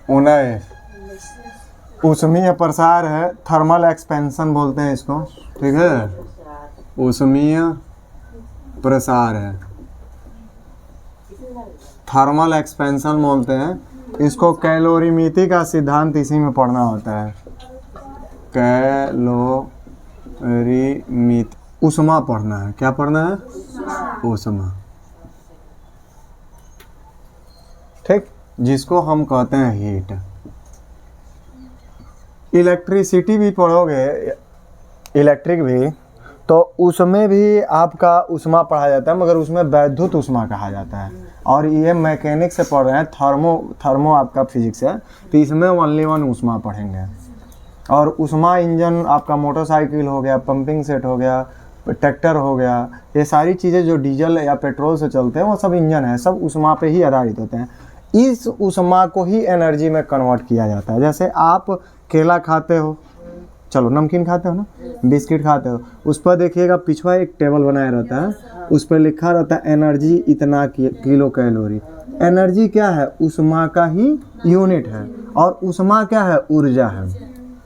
19 ऊष्मीय प्रसार है, थर्मल एक्सपेंशन बोलते हैं इसको, ठीक है, ऊष्मीय प्रसार है, थर्मल एक्सपेंशन बोलते हैं इसको। कैलोरीमिति का सिद्धांत इसी में पढ़ना होता है, कैलोरीमिति, ऊष्मा पढ़ना है, क्या पढ़ना है, ऊष्मा, ठीक, जिसको हम कहते हैं हीट। इलेक्ट्रिसिटी भी पढ़ोगे, इलेक्ट्रिक भी, तो उसमें भी आपका ऊष्मा पढ़ा जाता है, मगर उसमें वैद्युत ऊष्मा कहा जाता है। और ये मैकेनिक्स से पढ़ रहे हैं, थर्मो आपका फिजिक्स है, तो इसमें ओनली वन ऊष्मा पढ़ेंगे। और ऊष्मा इंजन आपका मोटरसाइकिल हो गया, पंपिंग सेट हो गया, ट्रैक्टर हो गया, ये सारी चीज़ें जो डीजल या पेट्रोल से चलते हैं वो सब इंजन है, सब ऊष्मा पे ही आधारित होते हैं। इस ऊष्मा को ही एनर्जी में कन्वर्ट किया जाता है। जैसे आप केला खाते हो, चलो नमकीन खाते हो ना, बिस्किट खाते हो, उस पर देखिएगा पिछवा एक टेबल बनाया रहता है, उस पर लिखा रहता है एनर्जी इतना किलो कैलोरी। एनर्जी क्या है, ऊष्मा का ही यूनिट है, और ऊष्मा क्या है, ऊर्जा है।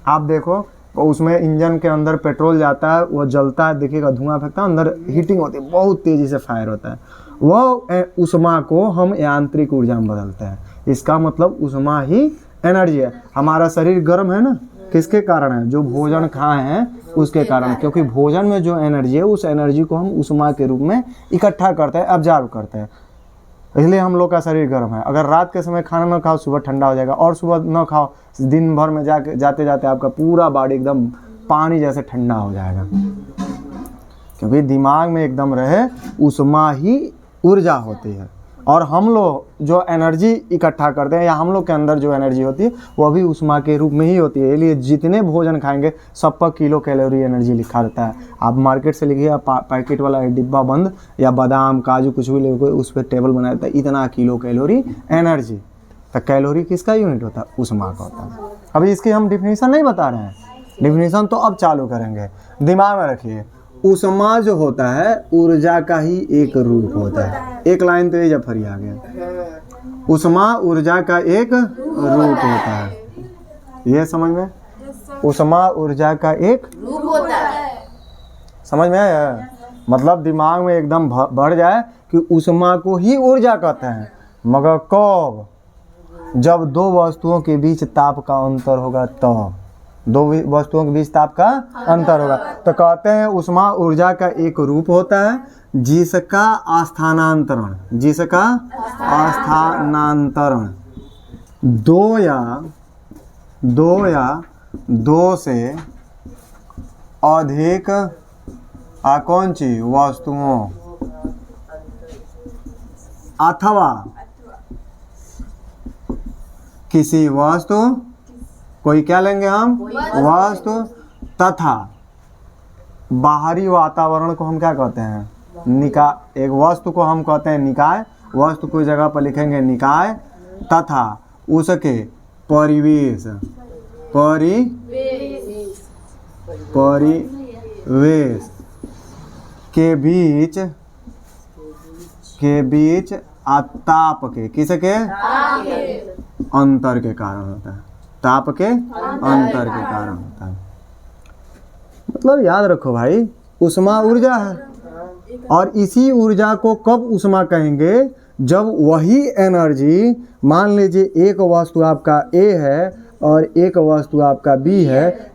आप देखो तो उसमें इंजन के अंदर पेट्रोल जाता है, वो जलता है, देखिएगा धुआं फेंकता है, अंदर हीटिंग होती है, बहुत तेज़ी से फायर होता है, वो ऊष्मा को हम यांत्रिक ऊर्जा में बदलते हैं। इसका मतलब ऊष्मा ही एनर्जी है। हमारा शरीर गर्म है ना, किसके कारण है, जो भोजन खाए हैं उसके कारण, क्योंकि भोजन में जो एनर्जी है उस एनर्जी को हम ऊष्मा के रूप में इकट्ठा करते हैं, ऑब्जर्व करते हैं, इसलिए हम लोग का शरीर गर्म है। अगर रात के समय खाना ना खाओ, सुबह ठंडा हो जाएगा, और सुबह ना खाओ, दिन भर में जाते जाते आपका पूरा बॉडी एकदम पानी जैसे ठंडा हो जाएगा, क्योंकि दिमाग में एकदम रहे ऊष्मा ही ऊर्जा होती है। और हम लोग जो एनर्जी इकट्ठा करते हैं, या हम लोग के अंदर जो एनर्जी होती है वो भी ऊष्मा के रूप में ही होती है। इसलिए जितने भोजन खाएंगे सब पर किलो कैलोरी एनर्जी लिखा रहता है। आप मार्केट से लिखिए, पैकेट वाला डिब्बा बंद, या बादाम काजू कुछ भी लेके उस पर टेबल बनाया रहता है, इतना किलो कैलोरी एनर्जी। तो कैलोरी किसका यूनिट होता है, ऊष्मा का होता है। अभी इसकी हम डिफिनीशन नहीं बता रहे हैं, डिफिनीशन तो अब चालू करेंगे। दिमाग में रखिए, ऊष्मा जो होता है ऊर्जा का ही एक रूप होता है। एक लाइन तो ये जब फरी आ गया, ऊष्मा ऊर्जा का एक रूप होता है, ये समझ में, ऊष्मा ऊर्जा का एक रूप होता है, समझ में आया। मतलब दिमाग में एकदम बढ़ जाए कि ऊष्मा को ही ऊर्जा कहते हैं, मगर कब, जब दो वस्तुओं के बीच ताप का अंतर होगा, तब दो वस्तुओं के बीच ताप का अंतर होगा, तो कहते हैं ऊष्मा ऊर्जा का एक रूप होता है जिसका स्थानांतरण, दो या दो से अधिक आकांक्षी वस्तुओं अथवा किसी वस्तु, कोई क्या लेंगे हम, वस्तु, तथा बाहरी वातावरण को हम क्या कहते हैं, निकाय। एक वस्तु को हम कहते हैं निकाय, वस्तु को जगह पर लिखेंगे निकाय, तथा उसके परिवेश के बीच ताप के, किसके, अंतर के कारण होता है, ताप के अंतर के कारण होता है। मतलब याद रखो भाई, ऊष्मा ऊर्जा है, और इसी ऊर्जा को कब ऊष्मा कहेंगे, जब वही एनर्जी, मान लीजिए एक वस्तु आपका A है और एक वस्तु आपका B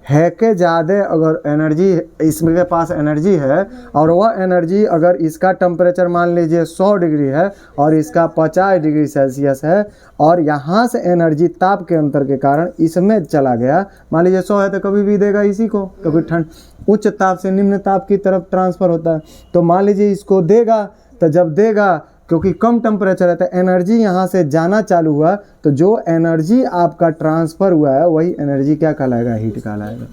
है के ज़्यादा अगर एनर्जी, इसके पास एनर्जी है, और वह एनर्जी अगर इसका टेम्परेचर मान लीजिए 100 डिग्री है और इसका 50 डिग्री सेल्सियस है, और यहाँ से एनर्जी ताप के अंतर के कारण इसमें चला गया, मान लीजिए 100 है तो कभी भी देगा इसी को, क्योंकि ठंड उच्च ताप से निम्न ताप की तरफ ट्रांसफ़र होता है, तो मान लीजिए इसको देगा, तो जब देगा क्योंकि कम टेम्परेचर है तो एनर्जी यहाँ से जाना चालू हुआ, तो जो एनर्जी आपका ट्रांसफ़र हुआ है वही एनर्जी क्या कहलाएगा, हीट कहलाएगा।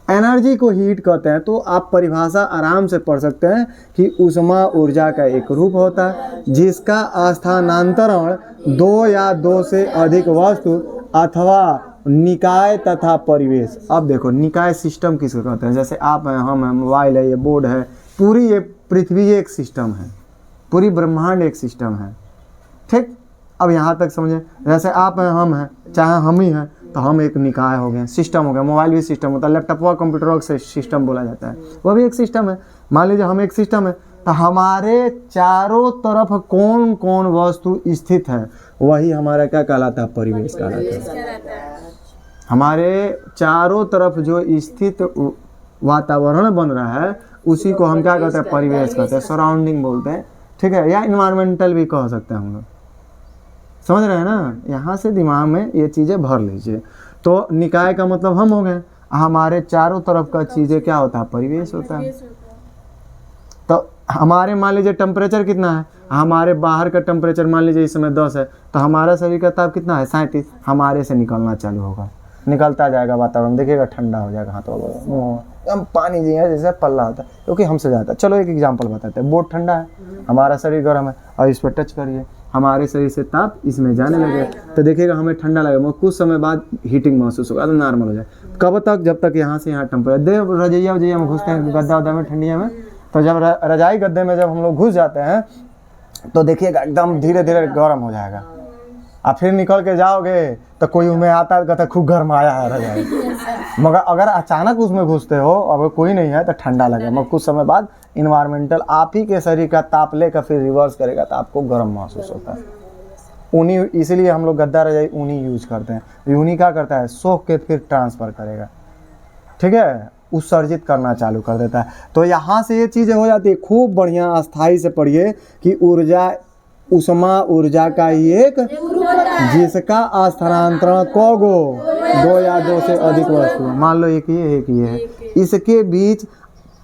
एनर्जी को हीट कहते हैं। तो आप परिभाषा आराम से पढ़ सकते हैं कि ऊष्मा ऊर्जा का एक रूप होता है जिसका स्थानांतरण दो या दो से अधिक वस्तु अथवा निकाय तथा परिवेश। अब देखो निकाय सिस्टम किसको कहते हैं, जैसे आप हैं, हम हैं, मोबाइल है, ये बोर्ड है, पूरी ये पृथ्वी एक सिस्टम है, पूरी ब्रह्मांड एक सिस्टम है, ठीक। अब यहाँ तक समझे, जैसे आप हैं, हम हैं, चाहे हम ही हैं, तो हम एक निकाय हो गए, सिस्टम हो गया। मोबाइल भी सिस्टम होता है, लैपटॉप व कंप्यूटर से सिस्टम बोला जाता है, वो भी एक सिस्टम है। मान लीजिए हम एक सिस्टम है, तो हमारे चारों तरफ कौन कौन वस्तु स्थित है, वही हमारा क्या कहलाता है, परिवेश कहलाता है। हमारे चारों तरफ जो स्थित वातावरण बन रहा है उसी को हम क्या कहते हैं, परिवेश कहते हैं, सराउंडिंग बोलते हैं, ठीक है, या इन्वायरमेंटल भी कह सकते हैं हम लोग। समझ रहे हैं ना, यहाँ से दिमाग में ये चीज़ें भर लीजिए। तो निकाय का मतलब हम हो गए, हमारे चारों तरफ का चीज़ें क्या होता है, परिवेश होता है। तो हमारे मान लीजिए टेम्परेचर कितना है, हमारे बाहर का टेम्परेचर मान लीजिए इस समय 10 है, तो हमारा शरीर का ताप कितना है, 37, हमारे से निकलना चालू होगा, निकलता जाएगा वातावरण, देखिएगा ठंडा हो जाएगा, हाथ हम पानी जी है जैसे पल्ला होता है, क्योंकि हमसे जाता है। चलो एक एग्जांपल बताते हैं, बोर्ड ठंडा है, हमारा शरीर गर्म है, और इस पर टच करिए, हमारे शरीर से ताप इसमें जाने लगे, तो देखिएगा हमें ठंडा लगेगा, कुछ समय बाद हीटिंग महसूस होगा, तो नॉर्मल हो जाए। कब तक, जब तक यहाँ से यहाँ टेम्परेचर, रजैया वजैया में घुसते हैं, गद्दा वद्दा में, ठंडिया में, तो जब रजाई गद्दे में जब हम लोग घुस जाते हैं, तो देखिएगा एकदम धीरे धीरे गर्म हो जाएगा। आप फिर निकल के जाओगे तो कोई उसमें आता है, कहता है खूब गर्म आया है रजाई, मगर अगर अचानक उसमें घुसते हो, अगर कोई नहीं है तो ठंडा लगेगा, मगर कुछ समय बाद इन्वायरमेंटल आप ही के शरीर का ताप लेकर फिर रिवर्स करेगा, तो आपको गर्म महसूस होता है। ऊनी, इसलिए हम लोग गद्दा रजाई ऊनी यूज करते हैं। ऊनी क्या करता है, सोख के फिर ट्रांसफ़र करेगा, ठीक है, उत्सर्जित करना चालू कर देता है। तो यहाँ से ये चीज़ें हो जाती है। खूब बढ़िया अस्थाई से पढ़िए कि ऊर्जा, उष्मा ऊर्जा का ही एक, जिसका स्थानांतरण कोगो, 2 या 2 से अधिक वस्तु, मान लो एक ये है, इसके बीच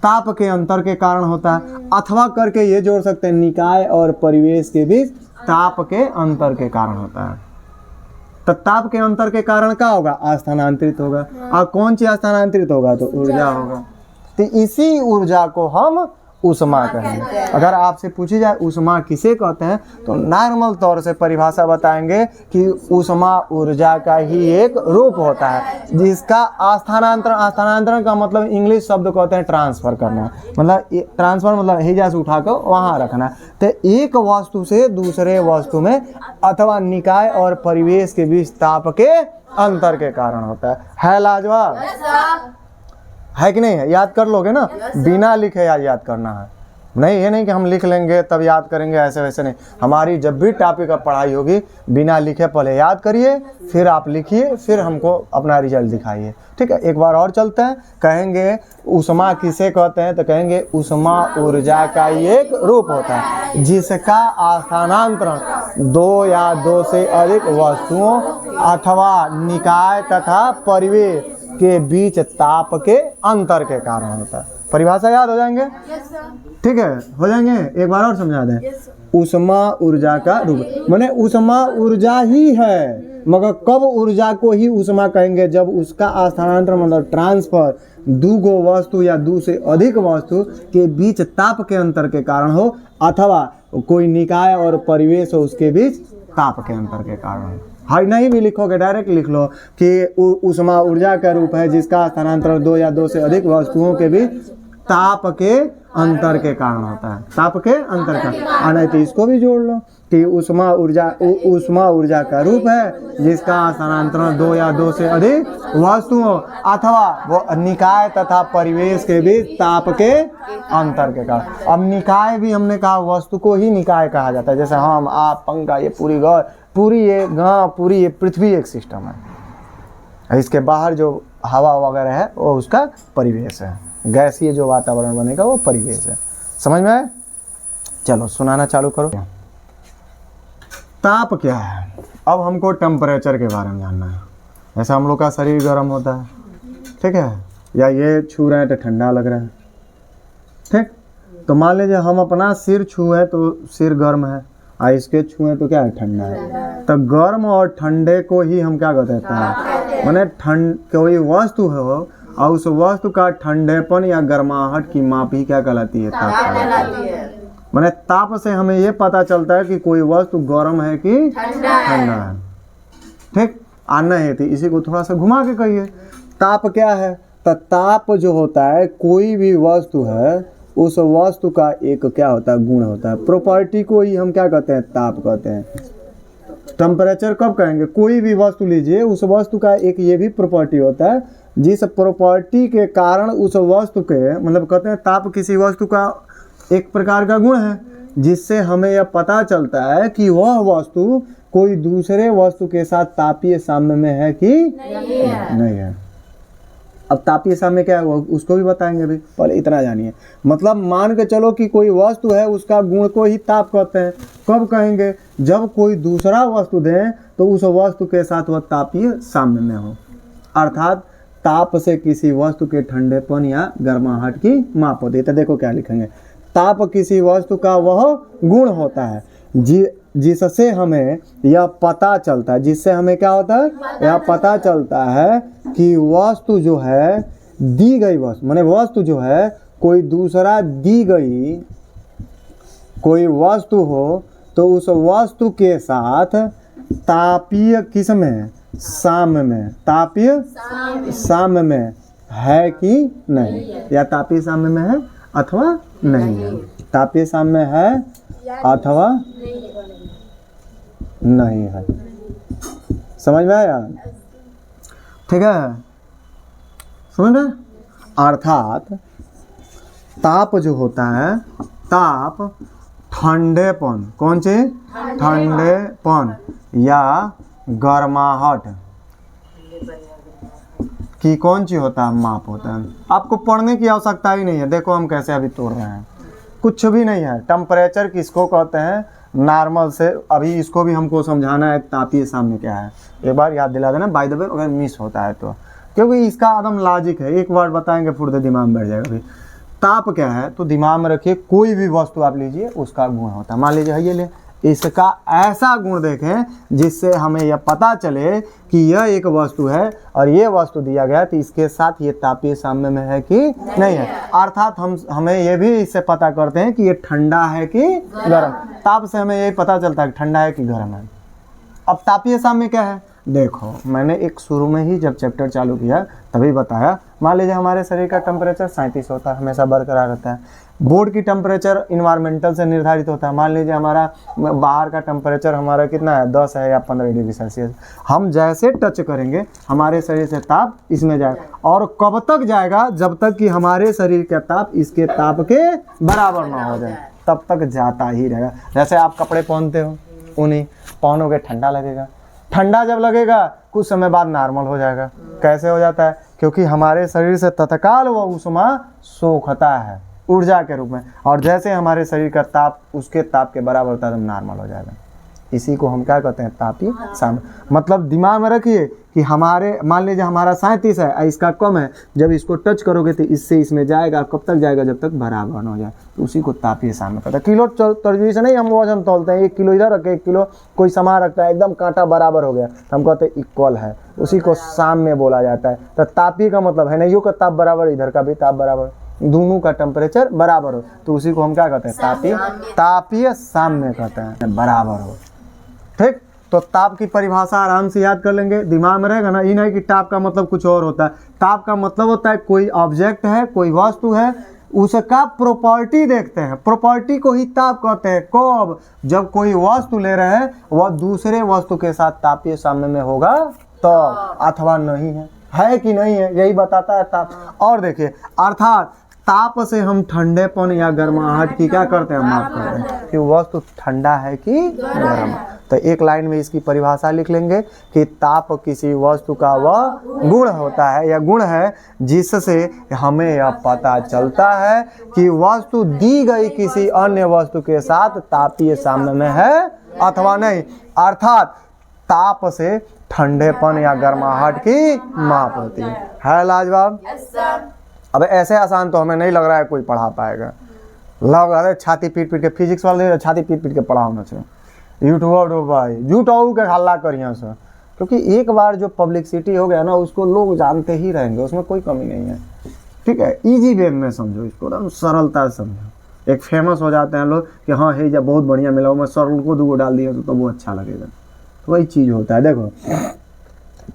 ताप के अंतर के कारण होता है, अथवा करके ये जोड़ सकते हैं, निकाय और परिवेश के बीच ताप के अंतर के कारण होता है। तो ताप के अंतर के कारण क्या होगा, स्थानांतरित होगा, और कौन चीज स्थानांतरित होगा, तो ऊर्जा होगा। तो इसी ऊर्जा को हम उष्मा कहेंगे। अगर आपसे पूछी जाए उष्मा किसे कहते हैं, तो नॉर्मल तौर से परिभाषा बताएंगे कि उष्मा ऊर्जा का ही एक रूप होता है, जिसका स्थानांतरण का मतलब इंग्लिश शब्द कहते हैं ट्रांसफर करना, मतलब ट्रांसफर मतलब हिजा से उठा कर वहाँ रखना। तो एक वस्तु से दूसरे वस्तु में अथवा निकाय और परिवेश के बीच ताप के अंतर के कारण होता है लाजवाब है कि नहीं है? याद कर लोगे ना, बिना लिखे याद करना है, नहीं ये नहीं कि हम लिख लेंगे तब याद करेंगे, ऐसे वैसे नहीं। हमारी जब भी टॉपिक का पढ़ाई होगी, बिना लिखे पहले याद करिए, फिर आप लिखिए, फिर हमको अपना रिजल्ट दिखाइए, ठीक है। एक बार और चलते हैं, कहेंगे उष्मा किसे कहते हैं, तो कहेंगे उष्मा ऊर्जा का एक रूप होता है, जिसका स्थानांतरण 2 या 2 से अधिक वस्तुओं अथवा निकाय तथा परिवेश के बीच ताप के अंतर के कारण होता है। परिभाषा याद हो जाएंगे, ठीक है, हो जाएंगे। एक बार और समझा दें, उष्मा ऊर्जा का रूप माने उष्मा ऊर्जा ही है, मगर कब ऊर्जा को ही उष्मा कहेंगे, जब उसका स्थानांतरण मतलब ट्रांसफर 2 वस्तु या 2 से अधिक वस्तु के बीच ताप के अंतर के कारण हो, अथवा कोई निकाय और परिवेश हो उसके बीच ताप के अंतर के कारण हो। हाँ, नहीं भी लिखोगे, डायरेक्ट लिख लो कि उष्मा ऊर्जा का रूप है जिसका स्थानांतरण 2 या 2 से अधिक वस्तुओं के बीच ताप के अंतर के कारण होता है, ताप के अंतर का। नहीं तो इसको भी जोड़ लो कि उष्मा ऊर्जा का रूप है जिसका स्थानांतरण 2 या 2 से अधिक वस्तुओं अथवा वो निकाय तथा परिवेश के बीच ताप के अंतर के कारण। अब निकाय भी हमने कहा, वस्तु को ही निकाय कहा जाता है, जैसे हम, आप, पंखा, ये पूरी घर, पूरी ये गाँव, पूरी ये पृथ्वी एक सिस्टम है। इसके बाहर जो हवा वगैरह है वो उसका परिवेश है, गैसीय जो वातावरण बनेगा वो परिवेश है। समझ में आए? चलो सुनाना चालू करो। ताप क्या है? अब हमको टेम्परेचर के बारे में जानना है। जैसे हम लोग का शरीर गर्म होता है, ठीक है, या ये छू रहे हैं तो ठंडा लग रहा है, ठीक। तो मान लीजिए हम अपना सिर छुए तो सिर गर्म है, और इसके छुए तो क्या है, ठंडा है। तो गर्म और ठंडे को ही हम क्या कहते हैं, माने कोई वस्तु है और उस वस्तु का ठंडेपन या गर्माहट की माप ही क्या कहलाती है, ताप कहलाती है। माने ताप से हमें ये पता चलता है कि कोई वस्तु गर्म है कि ठंडा है, ठीक। आना है तो इसी को थोड़ा सा घुमा के कहिए, ताप क्या है। तो ताप जो होता है, कोई भी वस्तु है उस वस्तु का एक क्या होता है, गुण होता है, प्रॉपर्टी को ही हम क्या कहते हैं, ताप कहते हैं। टेम्परेचर कब कहेंगे? कोई भी वस्तु लीजिए, उस वस्तु का एक ये भी प्रॉपर्टी होता है, जिस प्रॉपर्टी के कारण उस वस्तु के, मतलब कहते हैं ताप किसी वस्तु का एक प्रकार का गुण है, जिससे हमें यह पता चलता है कि वह वस्तु कोई दूसरे वस्तु के साथ तापीय साम्य में है कि नहीं है। अब तापीय साम्य क्या है उसको भी बताएंगे अभी, पहले इतना जानिए। मतलब मान के चलो कि कोई वस्तु है, उसका गुण को ही ताप कहते हैं। कब कहेंगे? जब कोई दूसरा वस्तु दें तो उस वस्तु के साथ वह तापीय साम्य में हो, अर्थात ताप से किसी वस्तु के ठंडेपन या गर्माहट की माप होती है। तो देखो क्या लिखेंगे, ताप किसी वस्तु का वह गुण होता है जिससे हमें यह पता चलता है, जिससे हमें क्या होता है, यह पता चलता है कि वस्तु जो है, दी गई वस्तु, माने वस्तु जो है कोई दूसरा दी गई कोई वस्तु हो तो उस वस्तु के साथ तापीय किस में, साम्य में, तापीय साम्य में है कि नहीं, या तापीय साम्य में है अथवा नहीं है, तापीय साम्य है अथवा नहीं है। समझ में आया? ठीक है, समझ में? अर्थात ताप जो होता है, ताप ठंडेपन, कौन चीज? ठंडेपन या गर्माहट की कौन चीज होता है, माप होता है। आपको पढ़ने की आवश्यकता ही नहीं है। देखो हम कैसे अभी तोड़ रहे हैं, कुछ भी नहीं है। टेम्परेचर किसको कहते हैं? नॉर्मल से। अभी इसको भी हमको समझाना है तापीय साम्य क्या है, एक बार याद दिला देना बाय द वे, अगर मिस होता है तो, क्योंकि इसका आदम लॉजिक है। एक बार बताएंगे फुर्दे दिमाग में बैठ जाएगा। अभी ताप क्या है तो दिमाग में रखिए, कोई भी वस्तु आप लीजिए उसका गुण होता है। मान लीजिए ये ले, इसका ऐसा गुण देखें जिससे हमें यह पता चले कि यह एक वस्तु है और ये वस्तु दिया गया तो इसके साथ ये तापीय साम्य में है कि नहीं है। अर्थात हमें ये भी इससे पता करते हैं कि ये ठंडा है कि गर्म। ताप से हमें यही पता चलता है कि ठंडा है कि गर्म है। अब तापीय साम्य क्या है? देखो मैंने एक शुरू में ही जब चैप्टर चालू किया तभी बताया। मान लीजिए हमारे शरीर का टेम्परेचर 37 होता है, हमेशा बरकरार रहता है। बोर्ड की टेम्परेचर इन्वायरमेंटल से निर्धारित होता है। मान लीजिए हमारा बाहर का टेम्परेचर हमारा कितना है, 10 है या 15 डिग्री सेल्सियस। हम जैसे टच करेंगे हमारे शरीर से ताप इसमें जाएगा, और कब तक जाएगा? जब तक कि हमारे शरीर का ताप इसके ताप के बराबर ना हो जाए, तब तक जाता ही रहेगा। जैसे आप कपड़े पहनते हो, उन्हीं पहनोगे ठंडा लगेगा, ठंडा जब लगेगा कुछ समय बाद नॉर्मल हो जाएगा। कैसे हो जाता है? क्योंकि हमारे शरीर से तत्काल वो ऊष्मा सोखता है ऊर्जा के रूप में, और जैसे हमारे शरीर का ताप उसके ताप के बराबर होता है तो नॉर्मल हो जाएगा। इसी को हम क्या कहते हैं? तापीय साम्य। मतलब दिमाग में रखिए कि हमारे, मान लीजिए हमारा 37 है, इसका कम है, जब इसको टच करोगे तो इससे इसमें जाएगा। कब तक जाएगा? जब तक बराबर हो जाए, तो उसी को तापीय साम्य कहते हैं। किलो तरजुई से नहीं हम वजन तोलते हैं, 1 किलो इधर रखे 1 किलो कोई सामान रखता है, एकदम कांटा बराबर हो गया तो हम कहते हैं इक्वल है, उसी को साम्य बोला जाता है। तो तापीय का मतलब है नहीं का ताप बराबर, इधर का भी ताप बराबर, दोनों का टेम्परेचर बराबर हो, तो उसी को हम क्या कहते हैं? तापीय साम्य कहते हैं, बराबर हो। ठीक, तो ताप की परिभाषा आराम से याद कर लेंगे, दिमाग में रहेगा ना। ये नहीं कि ताप का मतलब कुछ और होता है। ताप का मतलब होता है कोई ऑब्जेक्ट है, कोई वस्तु है, उसका प्रॉपर्टी देखते हैं, प्रॉपर्टी को ही ताप कहते हैं। कब? जब कोई वस्तु ले रहे हैं वह दूसरे वस्तु के साथ तापीय साम्य में होगा तो, अथवा नहीं है कि नहीं है, यही बताता है ताप। और देखिए, अर्थात ताप से हम ठंडेपन या गर्माहट की क्या करते हैं? माप करते हैं कि वस्तु ठंडा है कि गर्म। तो एक लाइन में इसकी परिभाषा लिख लेंगे कि ताप किसी वस्तु का वह गुण होता है या गुण है जिससे हमें यह पता चलता है कि वस्तु दी गई किसी अन्य वस्तु के साथ तापीय साम्य में है अथवा नहीं। अर्थात ताप से ठंडेपन या गर्माहट की माप होती है। लाजवाब? अब ऐसे आसान तो हमें नहीं लग रहा है कोई पढ़ा पाएगा। लग रहा है छाती पीट पीट के, फिजिक्स वाले छाती पीट पीट के पढ़ाओ से, यूट्यूब भाई झूठाऊ के हल्ला करिए से, क्योंकि एक बार जो पब्लिसिटी हो गया ना उसको लोग जानते ही रहेंगे, उसमें कोई कमी नहीं है। ठीक है, इजी वे में समझो इसको, एकदम सरलता से समझो। एक फेमस हो जाते हैं लोग कि हाँ है जब बहुत बढ़िया मिला, मैं सरल को 2 डाल दिया तो वो अच्छा लगेगा, तो वही चीज़ होता है। देखो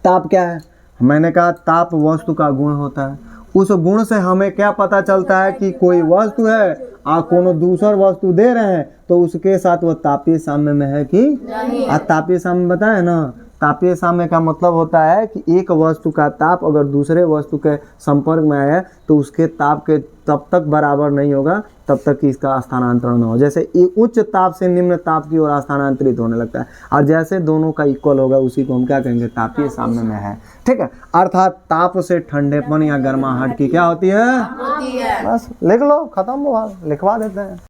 ताप क्या है? मैंने कहा ताप वस्तु का गुण होता है। उस गुण से हमें क्या पता चलता है कि कोई वस्तु है और कोनो दूसर वस्तु दे रहे हैं तो उसके साथ वो तापीय साम्य में है कि नहीं। तापीय साम्य बताए ना, तापीय साम्य का मतलब होता है कि एक वस्तु का ताप अगर दूसरे वस्तु के संपर्क में आए तो उसके ताप के तब तक बराबर नहीं होगा तब तक कि इसका स्थानांतरण न हो। जैसे उच्च ताप से निम्न ताप की ओर स्थानांतरित होने लगता है, और जैसे दोनों का इक्वल होगा उसी को हम क्या कहेंगे, तापीय साम्य में है। ठीक है, अर्थात ताप से ठंडेपन या गर्माहट की क्या होती है, बस लिख लो, खत्म हुआ, लिखवा देते हैं।